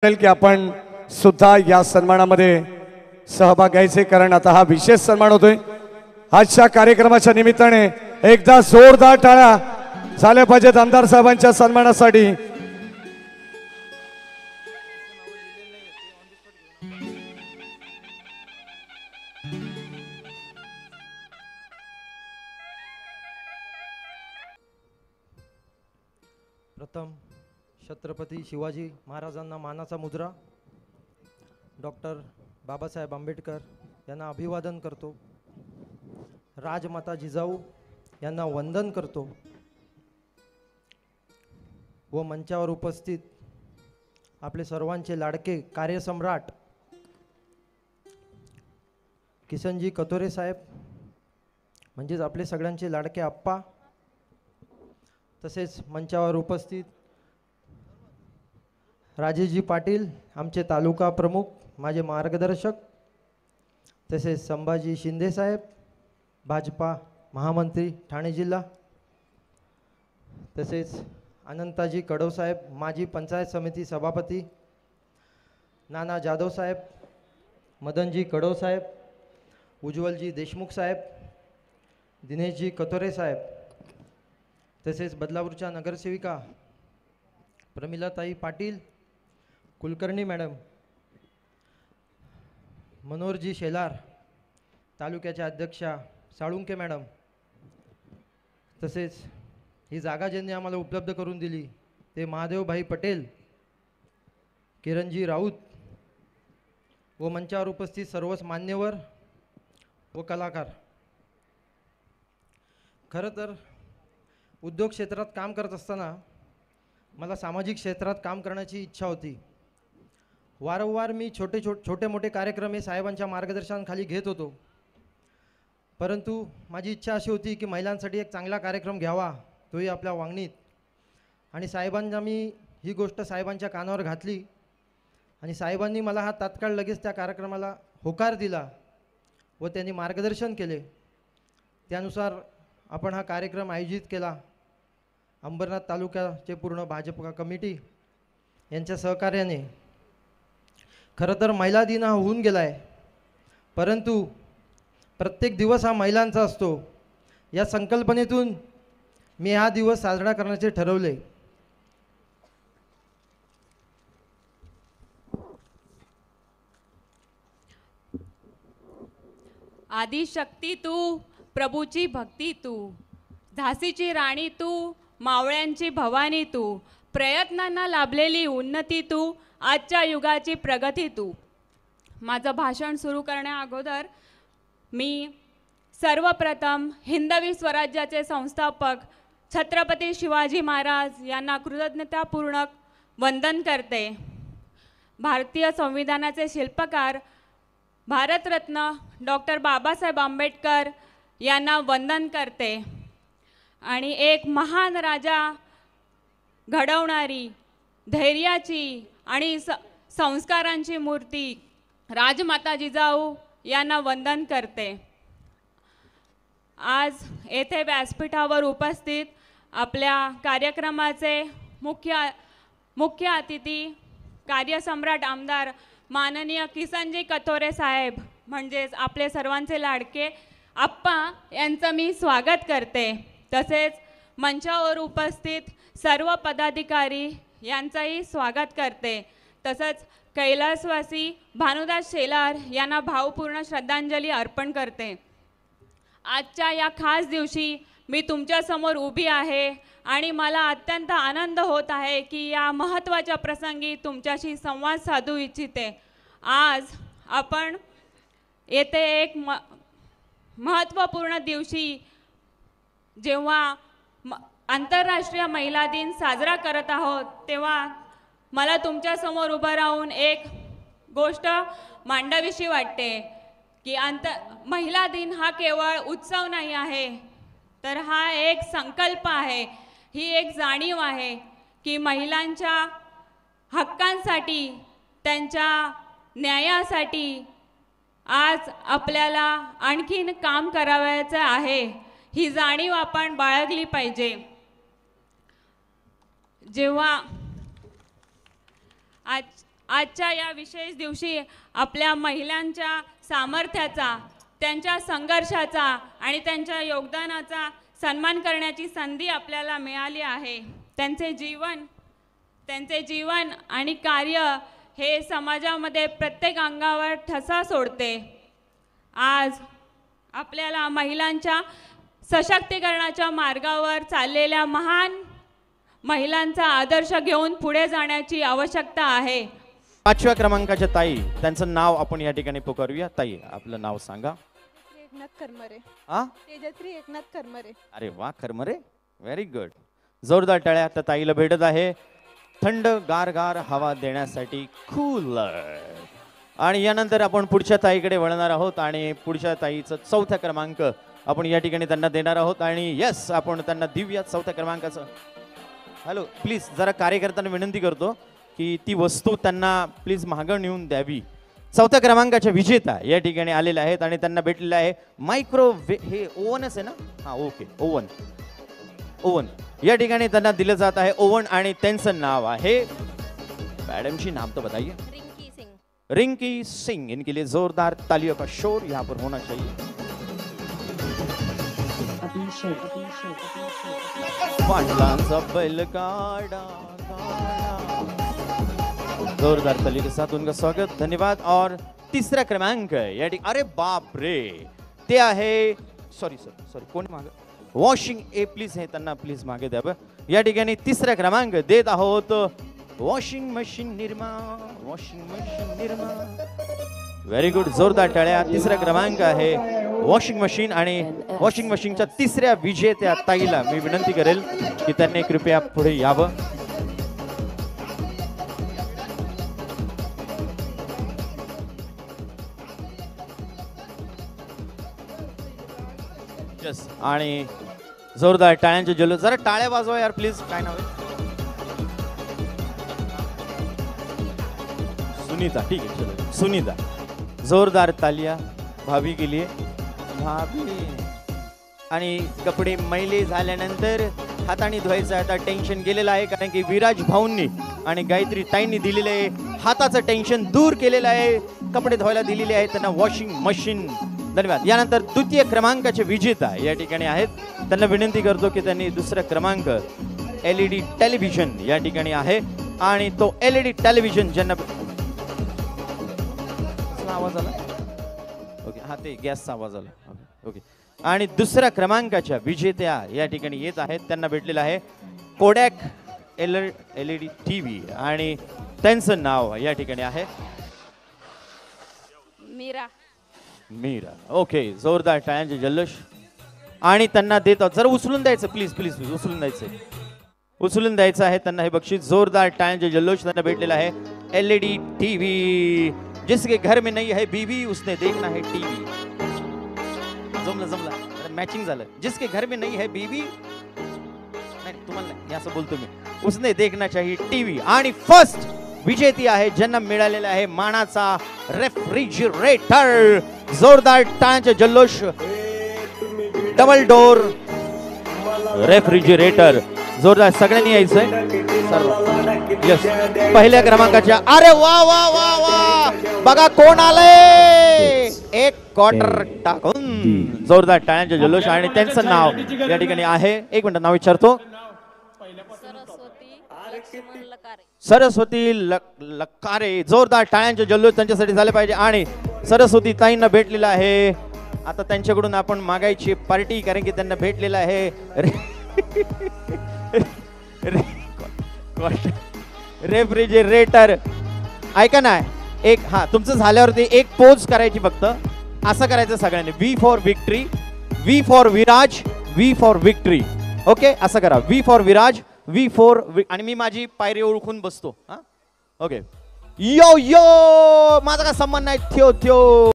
की आपण सुद्धा या सन्मानामध्ये सहभाग घ्यायचे, कारण आता हा विशेष सन्मान होतोय। आजच्या कार्यक्रमाच्या निमित्ताने एकदा जोरदार टाळ्या झाल्या पाहिजेत आमदार साहेबांच्या सन्मानासाठी। प्रथम छत्रपती शिवाजी महाराजांना मानाचा मुद्रा, डॉक्टर बाबासाहेब आंबेडकर यांना अभिवादन करतो, राजमाता जिजाऊ यांना वंदन करतो व मंचावर उपस्थित आपले सर्वांचे लाडके कार्यसम्राट किसनजी कथोरे साहेब म्हणजेच आपले सगळ्यांचे लाडके आप्पा, तसेच मंचावर उपस्थित राजेशजी पाटील आमचे तालुका प्रमुख, माझे मार्गदर्शक, तसेच संभाजी शिंदे साहेब भाजपा महामंत्री ठाणे जिल्हा, तसेच अनंताजी कडव साहेब माजी पंचायत समिती सभापती, नाना जाधव साहेब, मदनजी कडव साहेब, उज्ज्वलजी देशमुख साहेब, दिनेशजी कथोरे साहेब, तसेच बदलापूरच्या नगरसेविका प्रमिलाताई पाटील, कुलकर्णी मॅडम, मनोहरजी शेलार, तालुक्याच्या अध्यक्षा साळुंके मॅडम, तसेच ही जागा ज्यांनी आम्हाला उपलब्ध करून दिली ते महादेवभाई पटेल, किरणजी राऊत व मंचावर उपस्थित सर्वच मान्यवर व कलाकार। खरं तर उद्योग क्षेत्रात काम करत असताना मला सामाजिक क्षेत्रात काम करण्याची इच्छा होती। वारंवार मी छोटे मोठे कार्यक्रम हे साहेबांच्या मार्गदर्शनाखाली घेत होतो, परंतु माझी इच्छा अशी होती की महिलांसाठी एक चांगला कार्यक्रम घ्यावा, तोही आपल्या वांगणीत। आणि साहेबांना मी ही गोष्ट साहेबांच्या कानावर घातली आणि साहेबांनी मला हा तात्काळ लगेच त्या कार्यक्रमाला होकार दिला व त्यांनी मार्गदर्शन केले। त्यानुसार आपण हा कार्यक्रम आयोजित केला। अंबरनाथ तालुक्याचे पूर्ण भाजप कमिटी यांच्या सहकार्याने। खरं तर महिला दिन हा होऊन गेला आहे, परंतु प्रत्येक दिवस हा महिलांचा असतो या संकल्पनेतून मी हा दिवस साजरा करण्याचे ठरवले। आदिशक्ती तू, प्रभूची भक्ती तू, झाशीची राणी तू, मावळ्यांची भवानी तू, प्रयत्नांना लाभलेली उन्नती तू, आजच्या युगाची प्रगती तू। माझं भाषण सुरू करण्या अगोदर मी सर्वप्रथम हिंदवी स्वराज्याचे संस्थापक छत्रपती शिवाजी महाराज यांना कृतज्ञतापूर्वक वंदन करते। भारतीय संविधानाचे शिल्पकार भारतरत्न डॉक्टर बाबासाहेब आंबेडकर यांना वंदन करते आणि एक महान राजा घडवणारी धैर्याची आणि संस्कारांची मूर्ती राजमाता जिजाऊ यांना वंदन करते। आज येथे व्यासपीठावर उपस्थित आपल्या कार्यक्रमाचे मुख्य अतिथी कार्यसम्राट आमदार माननीय किसनजी कथोरे साहेब म्हणजेच आपले सर्वांचे लाडके आप्पा यांचं मी स्वागत करते। तसेच मंचावर उपस्थित सर्व पदाधिकारी यांचंही स्वागत करते। तसंच कैलासवासी भानुदास शेलार यांना भावपूर्ण श्रद्धांजली अर्पण करते। आजच्या या खास दिवशी मी तुमच्यासमोर उभी आहे आणि मला अत्यंत आनंद होत आहे की या महत्त्वाच्या प्रसंगी तुमच्याशी संवाद साधू इच्छिते। आज आपण येथे एक महत्त्वपूर्ण दिवशी जेव्हा आंतरराष्ट्रीय महिला दिन साजरा करत आहोत, तेव्हा मला तुमच्यासमोर उभं राहून एक गोष्ट मांडावीशी वाटते की महिला दिन हा केवळ उत्सव नाही आहे, तर हा एक संकल्प आहे, ही एक जाणीव आहे की महिलांच्या हक्कांसाठी, त्यांच्या न्यायासाठी आज आपल्याला आणखीन काम करावयाचं आहे। ही जाणीव आपण बाळगली पाहिजे। जेव्हा आजच्या या विशेष दिवशी आपल्या महिलांच्या सामर्थ्याचा, त्यांच्या संघर्षाचा आणि त्यांच्या योगदानाचा सन्मान करण्याची संधी आपल्याला मिळाली आहे. त्यांचे जीवन आणि कार्य हे समाजामध्ये प्रत्येक अंगावर ठसा सोडते. आज आपल्याला महिलांच्या सशक्तीकरणाच्या मार्गावर चाललेल्या महान महिलांचा आदर्श घेऊन पुढे जाण्याची आवश्यकता आहे. 5व्या क्रमांकाच्या ताई, त्यांचं नाव आपण या ठिकाणी पुकारूया. ताई, आपलं नाव सांगा. एकनाथ करमरे. हा, तेजश्री एकनाथ करमरे. अरे वा, करमरे, व्हेरी गुड. जोरदार टाळ्या त्या ताईला भेटत आहे. थंड गार हवा देण्यासाठी कूलर. आणि यानंतर आपण पुढच्या ताईकडे वळणार आहोत आणि पुढच्या ताईचं 4था क्रमांक आपण या ठिकाणी त्यांना देणार आहोत. आणि यस, आपण त्यांना देऊया 4थ्या क्रमांकाचं. हॅलो, प्लीज जरा कार्यकर्त्यांना विनंती करतो की ती वस्तू त्यांना प्लीज मागं नेऊन द्यावी. 4थ्या क्रमांकाच्या विजेता या ठिकाणी आलेले आहेत आणि त्यांना भेटलेलं आहे मायक्रोवेव्ह, हे ओव्हनच आहे ना? हा, ओके, ओव्हन या ठिकाणी त्यांना दिलं जात आहे ओव्हन. आणि त्यांचं नाव आहे, मैडमची नाम तो बताइए. रिंकी सिंह. इनके लिए जोरदार तालियों का शोर यहाँ पर होना चाहिए. पाटलांचा बैलगाडा, जोरदार ताली के साथ उनका स्वागत, धन्यवाद. और 3रा क्रमांक या अरे बाप रे, ते आहे, सॉरी कोण मागे, वॉशिंग ए प्लीज, हे त्यांना प्लीज मागे द्यावं. या ठिकाणी 3रा क्रमांक देत आहोत washing machine Nirma. Very good, जोरदार टाळ्या. 3रा क्रमांक आहे वॉशिंग मशीन. आणि वॉशिंग मशीनच्या 3ऱ्या विजेत्या ताईला मी विनंती करेल की त्यांनी कृपया पुढे यावं. यस, आणि जोरदार टाळ्यांचे जल्लोष. जरा टाळ्या वाजवा यार प्लीज. काय नाव आहे? सुनीता. ठीक आहे, चलो सुनीता. जोरदार तालिया भाभी के लिए. भाभी. आणि कपडे मैले झाल्यानंतर हाताने धुवायचं आता टेन्शन गेलेलं आहे, कारण की विराज भाऊंनी आणि गायत्री ताईंनी दिलेले हाताचं टेन्शन दूर केलेलं आहे. कपडे धुवायला दिलेले आहेत त्यांना वॉशिंग मशीन. धन्यवाद. यानंतर 2य क्रमांकाचे विजेता या ठिकाणी आहेत. त्यांना विनंती करतो की त्यांनी 2रा क्रमांक LED टेलिव्हिजन या ठिकाणी आहे. आणि तो LED टेलिव्हिजन ज्यांना आवाज आला, ओके, हा ते गॅसचा आवाज आला, ओके. आणि 2ऱ्या क्रमांकाच्या विजेत्या या ठिकाणी येत आहेत. त्यांना भेटलेलं आहे कोडॅक LED TV आणि त्यांचं नाव या ठिकाणी आहे मीरा. ओके, जोरदार टाळ्यांचे जल्लोष. आणि त्यांना देत जरा उचलून द्यायचं प्लीज, उचलून द्यायचं आहे त्यांना हे बक्षीस. जोरदार टाळ्यांचे जल्लोष. त्यांना भेटलेला आहे LED TV. जिसके घर में नहीं है बीवी उसने देखना है टीवी. जमला मॅचिंग झालं. जिसके घर में नहीं है बीवी, नाही तुम्हाला नाही, असं बोलतो मी, उसने देखना चाहिए टीवी. आणि फर्स्ट विजेती आहे ज्यांना मिळालेला आहे मानाचा रेफ्रिजरेटर. जोरदार टाळ्यांचे जल्लोष. Double door refrigerator. जोरदार, सगळ्यांनी यायचंय. यस, पहिल्या क्रमांकाच्या. अरे वा वा वा वा, बघा कोण आलंय, एक क्वार्टर टाकून. जोरदार टाळ्यांचे जल्लोष. आणि त्यांचं नाव या ठिकाणी आहे, एक मिनिट नाव विचारतो, सरस्वती लकारे. जोरदार टाळ्यांचे जल्लोष त्यांच्यासाठी झाले पाहिजे. आणि सरस्वती ताईंना भेटलेला आहे आता त्यांच्याकडून आपण मागायची पार्टी, कारण की त्यांना भेटलेला आहे रेफ्रिजरेटर. ऐका ना, एक, हा तुमचं झाल्यावरती एक पोज करायची फक्त, असं करायचं सगळ्यांनी. V for victory, V for Viraj, V for victory. Okay, असं करा. V for Viraj, V for, आणि मी माझी पायरी ओळखून बसतो. हा, ओके. यो यो, माझा काय संबंध नाही. थ्यो